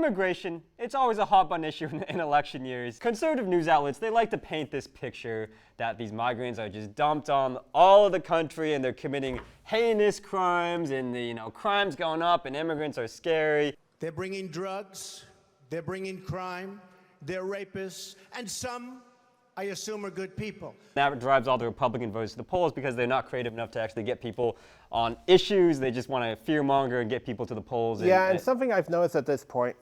immigration, it's always a hot button issue in election years. Conservative news outlets, they like to paint this picture that these migrants are just dumped on all of the country and they're committing heinous crimes and the crimes going up and immigrants are scary. They're bringing drugs, they're bringing crime, they're rapists, and some, I assume, are good people. That drives all the Republican voters to the polls because they're not creative enough to actually get people on issues. They just want to fearmonger and get people to the polls. And something I've noticed at this point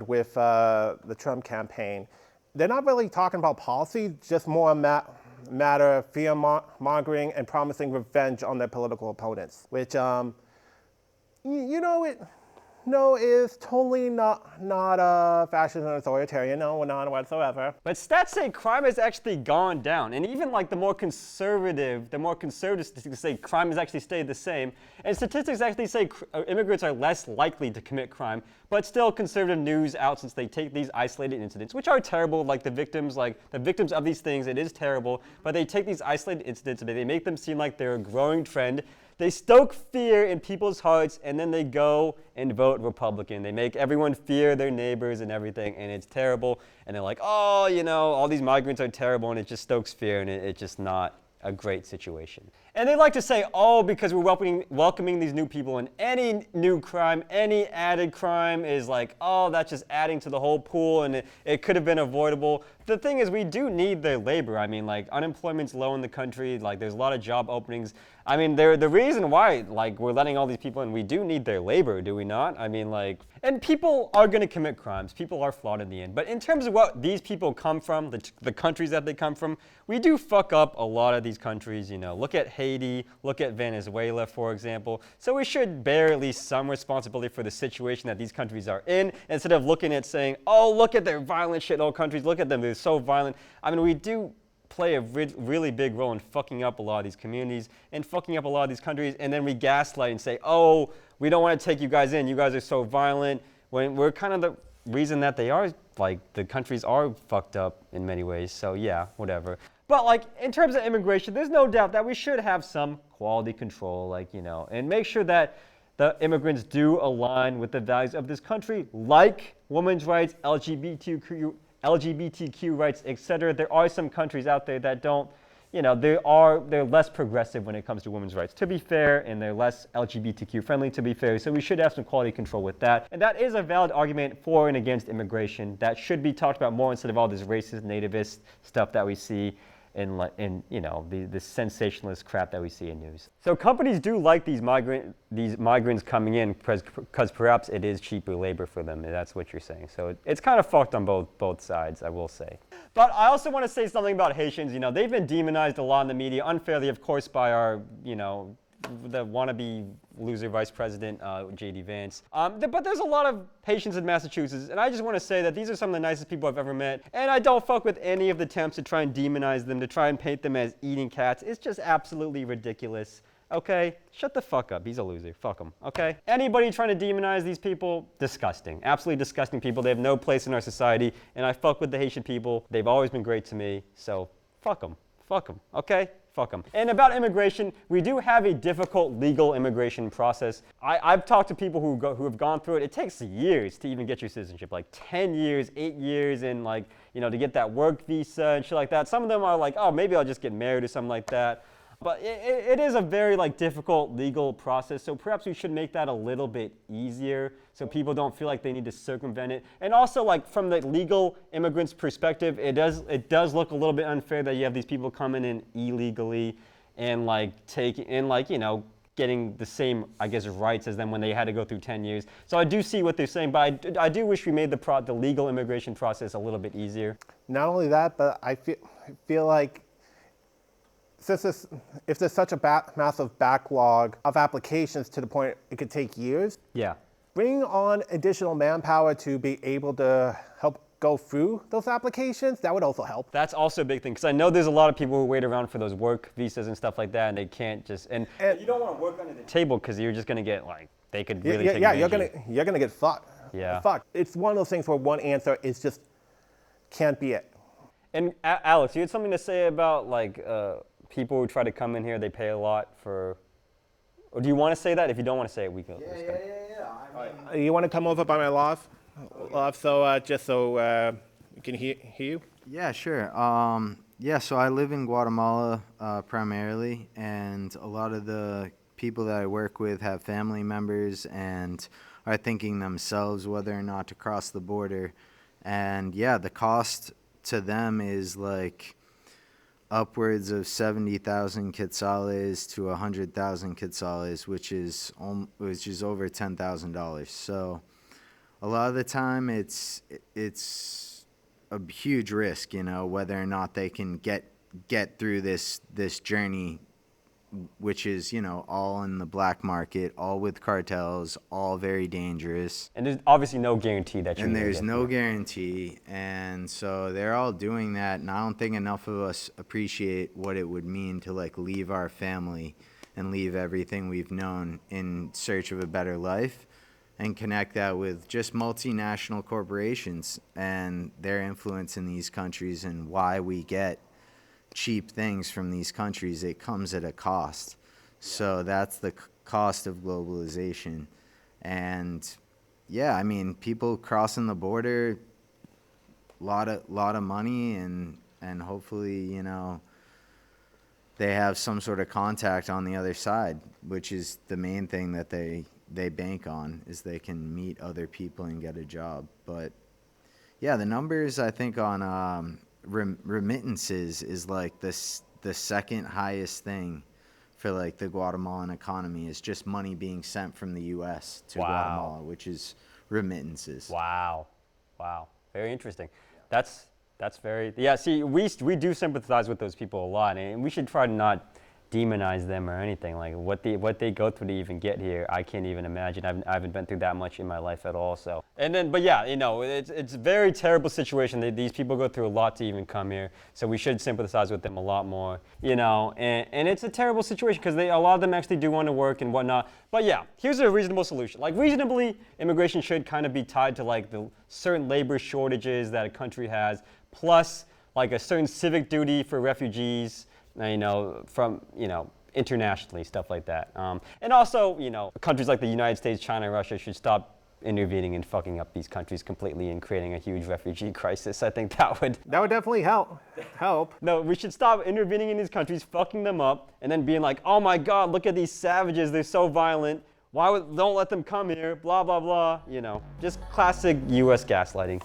with the Trump campaign, they're not really talking about policy, just more a matter of fear-mongering and promising revenge on their political opponents, which, is totally not fascist and authoritarian, no, not whatsoever. But stats say crime has actually gone down, and even like the more conservative statistics say crime has actually stayed the same, and statistics actually say immigrants are less likely to commit crime, but still conservative news outlets, they take these isolated incidents, which are terrible, like the victims of these things, it is terrible, but they take these isolated incidents and they make them seem like they're a growing trend. They stoke fear in people's hearts, and then they go and vote Republican. They make everyone fear their neighbors and everything, and it's terrible. And they're like, oh, all these migrants are terrible, and it just stokes fear, and it's just not a great situation. And they like to say, oh, because we're welcoming these new people, and any new crime, any added crime is like, oh, that's just adding to the whole pool, and it could have been avoidable. The thing is, we do need their labor. I mean, like, unemployment's low in the country. Like, there's a lot of job openings. I mean, the reason why, like, we're letting all these people in, we do need their labor, do we not? I mean, like, and people are going to commit crimes. People are flawed in the end. But in terms of what these people come from, the countries that they come from, we do fuck up a lot of these countries. Look at Haiti, look at Venezuela, for example. So we should bear at least some responsibility for the situation that these countries are in, instead of looking at saying, oh, look at their violent shithole countries, look at them, they're so violent. I mean, we do play a really big role in fucking up a lot of these communities and fucking up a lot of these countries, and then we gaslight and say, oh, we don't want to take you guys in, you guys are so violent, when we're kind of the reason that they are, like, the countries are fucked up in many ways. So yeah, whatever. But like, in terms of immigration, there's no doubt that we should have some quality control, like, and make sure that the immigrants do align with the values of this country, like women's rights, LGBTQ rights, etc. There are some countries out there that don't, they're less progressive when it comes to women's rights, to be fair, and they're less LGBTQ friendly, to be fair. So we should have some quality control with that. And that is a valid argument for and against immigration that should be talked about more instead of all this racist, nativist stuff that we see in the sensationalist crap that we see in news. So companies do like these migrants coming in because perhaps it is cheaper labor for them. That's what you're saying. So it's kind of fucked on both sides, I will say. But I also want to say something about Haitians. They've been demonized a lot in the media, unfairly, of course, by our, the wannabe loser vice president, J.D. Vance. But there's a lot of Haitians in Massachusetts, and I just want to say that these are some of the nicest people I've ever met, and I don't fuck with any of the attempts to try and demonize them, to try and paint them as eating cats. It's just absolutely ridiculous. Okay? Shut the fuck up. He's a loser. Fuck him. Okay? Anybody trying to demonize these people, disgusting. Absolutely disgusting people. They have no place in our society, and I fuck with the Haitian people. They've always been great to me, so fuck them. Fuck them. Okay? Fuck them. And about immigration, we do have a difficult legal immigration process. I've talked to people who have gone through it. It takes years to even get your citizenship, like 10 years, 8 years, and to get that work visa and shit like that. Some of them are like, oh, maybe I'll just get married or something like that. But it is a very difficult legal process, so perhaps we should make that a little bit easier so people don't feel like they need to circumvent it. And also, from the legal immigrant's perspective, it does look a little bit unfair that you have these people coming in illegally and getting the same, I guess, rights as them when they had to go through 10 years. So I do see what they're saying, but I do wish we made the legal immigration process a little bit easier. Not only that, but I feel like if there's such a massive backlog of applications to the point it could take years, bring on additional manpower to be able to help go through those applications, that would also help. That's also a big thing, because I know there's a lot of people who wait around for those work visas and stuff like that, and they can't just, and you don't want to work under the table because you're just going to get, they could really take advantage. You're gonna get fucked. Yeah. Fucked. It's one of those things where one answer is just can't be it. And Alex, you had something to say about people who try to come in here, they pay a lot for, or do you want to say that? If you don't want to say it, we can. You want to come over by my loft? Just so we can hear you. Yeah, sure. Yeah, so I live in Guatemala primarily, and a lot of the people that I work with have family members and are thinking themselves whether or not to cross the border. And yeah, the cost to them is like upwards of 70,000 quetzales to 100,000 quetzales, which is over $10,000. So a lot of the time it's a huge risk, you know, whether or not they can get through this journey, which is, you know, all in the black market, all with cartels, all very dangerous. And there's obviously no guarantee that you're And gonna there's get no through. guarantee. And so they're all doing that. And I don't think enough of us appreciate what it would mean to like leave our family and leave everything we've known in search of a better life and connect that with just multinational corporations and their influence in these countries and why we get cheap things from these countries. It comes at a cost. So that's the cost of globalization. And yeah, I mean, people crossing the border, lot of money, and hopefully, you know, they have some sort of contact on the other side, which is the main thing that they bank on, is they can meet other people and get a job. But yeah, the numbers I think on remittances is like the second highest thing for like the Guatemalan economy, is just money being sent from the U.S. to Wow. Guatemala, which is remittances. Wow, very interesting. That's very, yeah. See, we do sympathize with those people a lot, and we should try to not demonize them or anything. Like what they go through to even get here, I can't even imagine. I haven't been through that much in my life at all. So, and then, but yeah, you know, it's a very terrible situation. These people go through a lot to even come here. So we should sympathize with them a lot more, you know. And it's a terrible situation because a lot of them actually do want to work and whatnot. But yeah, here's a reasonable solution. Like reasonably, immigration should kind of be tied to like the certain labor shortages that a country has, plus like a certain civic duty for refugees. You know, from, you know, internationally, stuff like that. And also, you know, countries like the United States, China, Russia should stop intervening and fucking up these countries completely and creating a huge refugee crisis. I think that would definitely help. No, we should stop intervening in these countries, fucking them up, and then being like, oh my God, look at these savages, they're so violent. Don't let them come here, blah, blah, blah. You know, just classic US gaslighting.